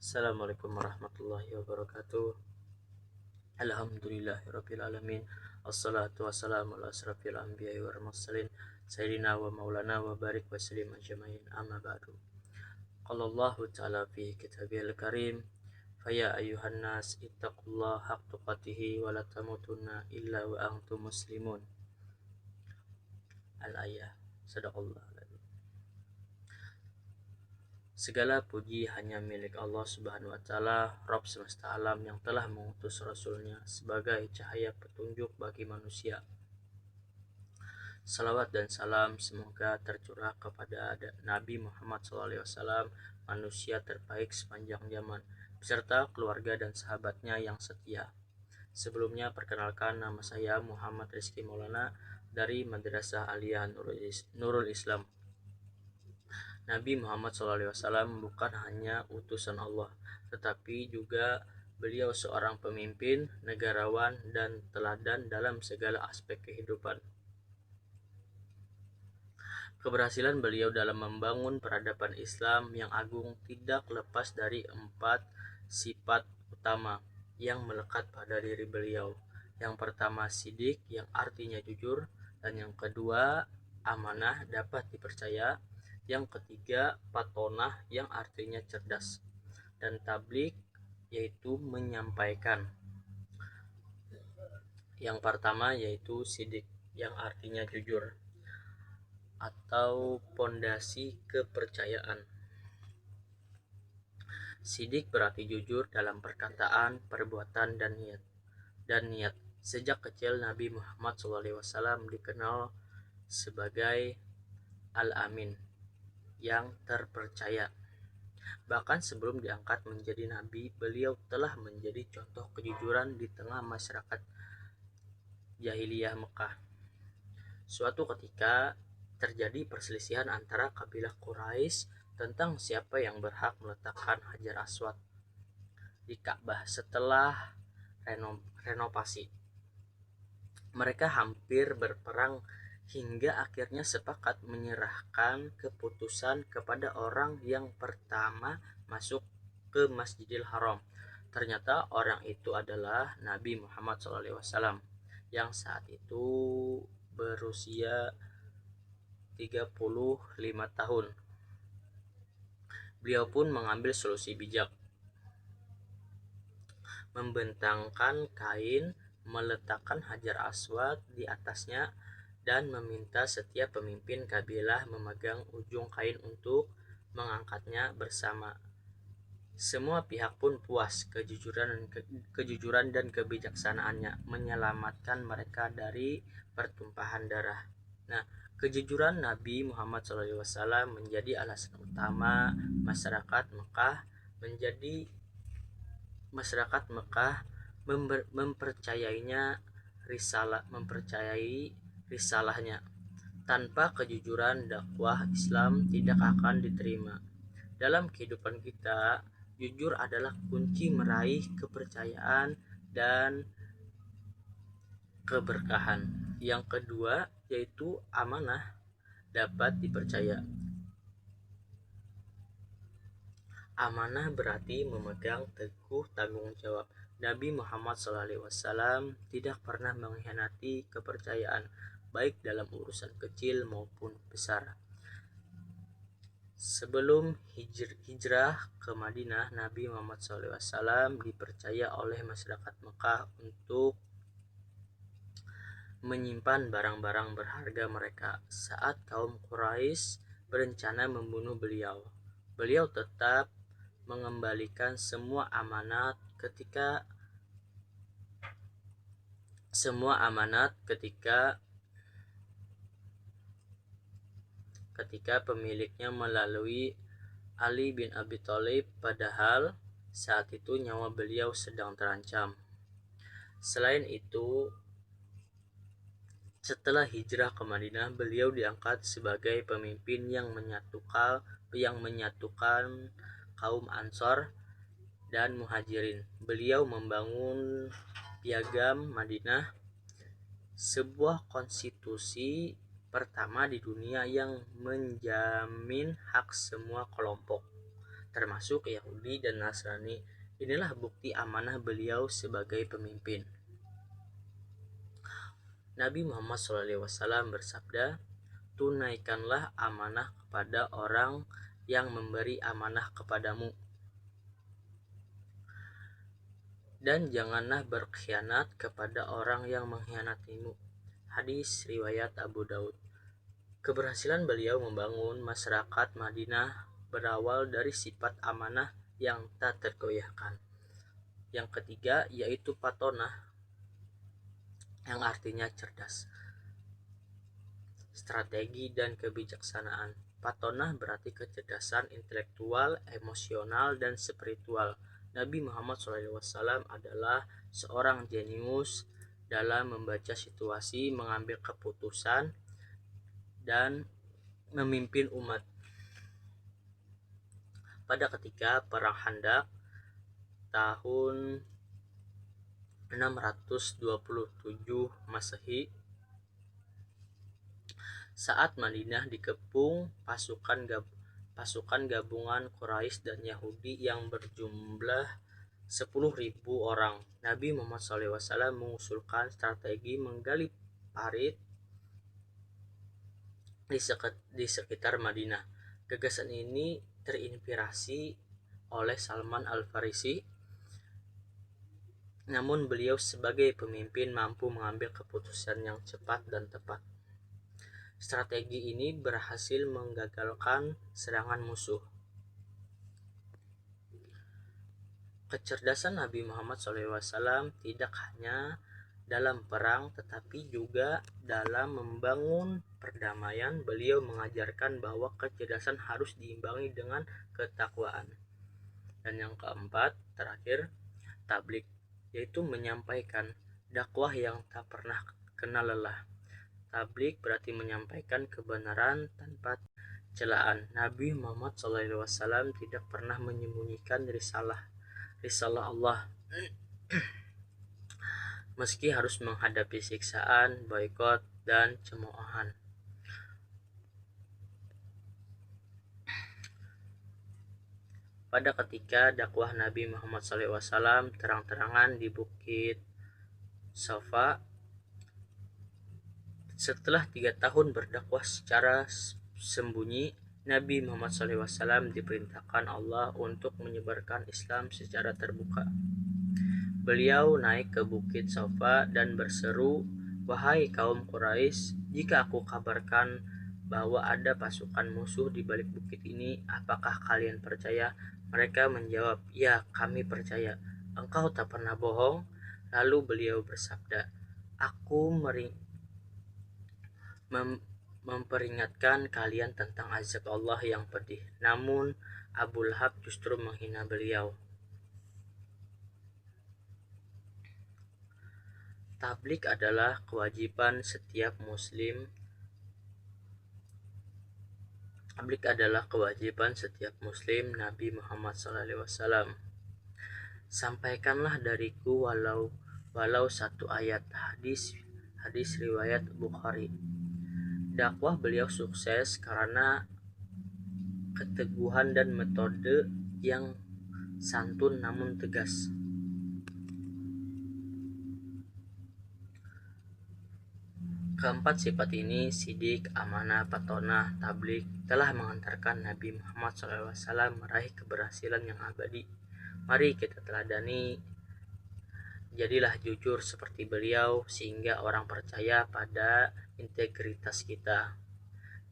Assalamualaikum warahmatullahi wabarakatuh. Alhamdulillahirabbil alamin. Wassalatu wassalamu ala asrofil anbiya'i wal mursalin sayyidina wa maulana wa barik wa sallim ajmain. Amma ba'du. Qala Allah ta'ala fi kitabihil karim, faya ayyuhan nas ittaqullaha haqqa tuqatih wa la tamutunna illa wa antum muslimun. Al-ayah. Sadaqallah. Segala puji hanya milik Allah Subhanahu wa Ta'ala, Rabb semesta alam yang telah mengutus Rasulnya sebagai cahaya petunjuk bagi manusia. Salawat dan salam semoga tercurah kepada Nabi Muhammad SAW, manusia terbaik sepanjang zaman, beserta keluarga dan sahabatnya yang setia. Sebelumnya perkenalkan, nama saya Muhammad Rizky Maulana dari Madrasah Aliyah Nurul Islam. Nabi Muhammad SAW bukan hanya utusan Allah, tetapi juga beliau seorang pemimpin, negarawan, dan teladan dalam segala aspek kehidupan. Keberhasilan beliau dalam membangun peradaban Islam yang agung tidak lepas dari 4 sifat utama yang melekat pada diri beliau. Yang pertama sidik, yang artinya jujur, dan yang kedua amanah, dapat dipercaya. Yang ketiga patonah, yang artinya cerdas, dan tablik, yaitu menyampaikan. Yang pertama yaitu sidik, yang artinya jujur atau pondasi kepercayaan. Sidik berarti jujur dalam perkataan, perbuatan, dan niat. Sejak kecil Nabi Muhammad SAW dikenal sebagai Al-Amin, yang terpercaya. Bahkan sebelum diangkat menjadi nabi, beliau telah menjadi contoh kejujuran di tengah masyarakat jahiliyah Mekah. Suatu ketika terjadi perselisihan antara kabilah Quraisy tentang siapa yang berhak meletakkan Hajar Aswad di Ka'bah setelah renovasi. Mereka hampir berperang hingga akhirnya sepakat menyerahkan keputusan kepada orang yang pertama masuk ke Masjidil Haram. Ternyata orang itu adalah Nabi Muhammad SAW yang saat itu berusia 35 tahun. Beliau pun mengambil solusi bijak, membentangkan kain, meletakkan Hajar Aswad di atasnya, dan meminta setiap pemimpin kabilah memegang ujung kain untuk mengangkatnya bersama. Semua pihak pun puas kejujuran dan kebijaksanaannya menyelamatkan mereka dari pertumpahan darah. Nah, kejujuran Nabi Muhammad SAW menjadi alasan utama masyarakat Mekah mempercayai risalahnya. Tanpa kejujuran, dakwah Islam tidak akan diterima. Dalam kehidupan kita, jujur adalah kunci meraih kepercayaan dan keberkahan. Yang kedua yaitu amanah, dapat dipercaya. Amanah berarti memegang teguh tanggung jawab. Nabi Muhammad SAW tidak pernah mengkhianati kepercayaan, baik dalam urusan kecil maupun besar. Sebelum hijrah ke Madinah, Nabi Muhammad SAW dipercaya oleh masyarakat Mekah untuk menyimpan barang-barang berharga mereka. Saat kaum Quraisy berencana membunuh beliau, beliau tetap mengembalikan semua amanat ketika pemiliknya melalui Ali bin Abi Thalib, padahal saat itu nyawa beliau sedang terancam. Selain itu, setelah hijrah ke Madinah, beliau diangkat sebagai pemimpin yang menyatukan kaum Ansor dan Muhajirin. Beliau membangun Piagam Madinah, sebuah konstitusi pertama di dunia yang menjamin hak semua kelompok termasuk Yahudi dan Nasrani. Inilah bukti amanah beliau sebagai pemimpin. Nabi Muhammad SAW bersabda, "Tunaikanlah amanah kepada orang yang memberi amanah kepadamu, dan janganlah berkhianat kepada orang yang mengkhianatimu." Hadis riwayat Abu Daud. Keberhasilan beliau membangun masyarakat Madinah berawal dari sifat amanah yang tak tergoyahkan. Yang ketiga yaitu patonah, yang artinya cerdas, strategi dan kebijaksanaan. Patonah berarti kecerdasan intelektual, emosional, dan spiritual. Nabi Muhammad SAW adalah seorang jenius dalam membaca situasi, mengambil keputusan, dan memimpin umat. Pada ketika Perang Khandaq tahun 627 Masehi, saat Madinah dikepung pasukan gabungan Quraisy dan Yahudi yang berjumlah 10.000 orang, Nabi Muhammad SAW mengusulkan strategi menggali parit di sekitar Madinah. Gagasan ini terinspirasi oleh Salman Al-Farisi, namun beliau sebagai pemimpin mampu mengambil keputusan yang cepat dan tepat. Strategi ini berhasil menggagalkan serangan musuh. Kecerdasan Nabi Muhammad SAW tidak hanya dalam perang tetapi juga dalam membangun perdamaian. Beliau mengajarkan bahwa kecerdasan harus diimbangi dengan ketakwaan. Dan yang keempat, terakhir, tabligh, yaitu menyampaikan dakwah yang tak pernah kenal lelah. Tabligh berarti menyampaikan kebenaran tanpa celaan. Nabi Muhammad SAW tidak pernah menyembunyikan risalah Allah, meski harus menghadapi siksaan, boikot, dan cemoohan. Pada ketika dakwah Nabi Muhammad SAW terang-terangan di Bukit Safa, setelah 3 tahun berdakwah secara sembunyi, Nabi Muhammad SAW diperintahkan Allah untuk menyebarkan Islam secara terbuka. Beliau naik ke Bukit Safa dan berseru, "Wahai kaum Quraisy, jika aku kabarkan bahwa ada pasukan musuh di balik bukit ini, apakah kalian percaya?" Mereka menjawab, "Ya, kami percaya. Engkau tak pernah bohong." Lalu beliau bersabda, "Aku memperingatkan kalian tentang azab Allah yang pedih." Namun Abu Lahab justru menghina beliau. Tabligh adalah kewajiban setiap muslim. Nabi Muhammad SAW. "Sampaikanlah dariku walau satu ayat." Hadis riwayat Bukhari. Dakwah beliau sukses karena keteguhan dan metode yang santun namun tegas. Keempat sifat ini, sidik, amanah, patonah, tabligh, telah mengantarkan Nabi Muhammad SAW meraih keberhasilan yang abadi. Mari kita teladani, jadilah jujur seperti beliau sehingga orang percaya pada integritas kita.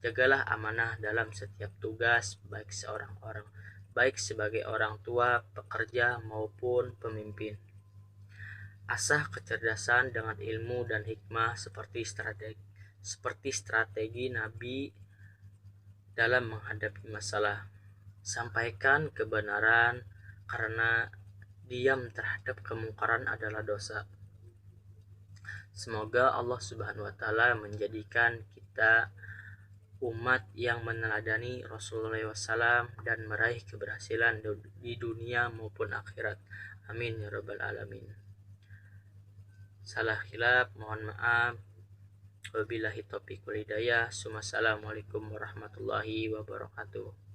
Jagalah amanah dalam setiap tugas, baik sebagai orang tua, pekerja, maupun pemimpin. Asah kecerdasan dengan ilmu dan hikmah seperti strategi Nabi dalam menghadapi masalah. Sampaikan kebenaran karena diam terhadap kemungkaran adalah dosa. Semoga Allah Subhanahu wa Ta'ala menjadikan kita umat yang meneladani Rasulullah SAW dan meraih keberhasilan di dunia maupun akhirat. Amin ya rabbal alamin. Salah khilaf mohon maaf. Wabillahi taufiq wal hidayah. Assalamualaikum warahmatullahi wabarakatuh.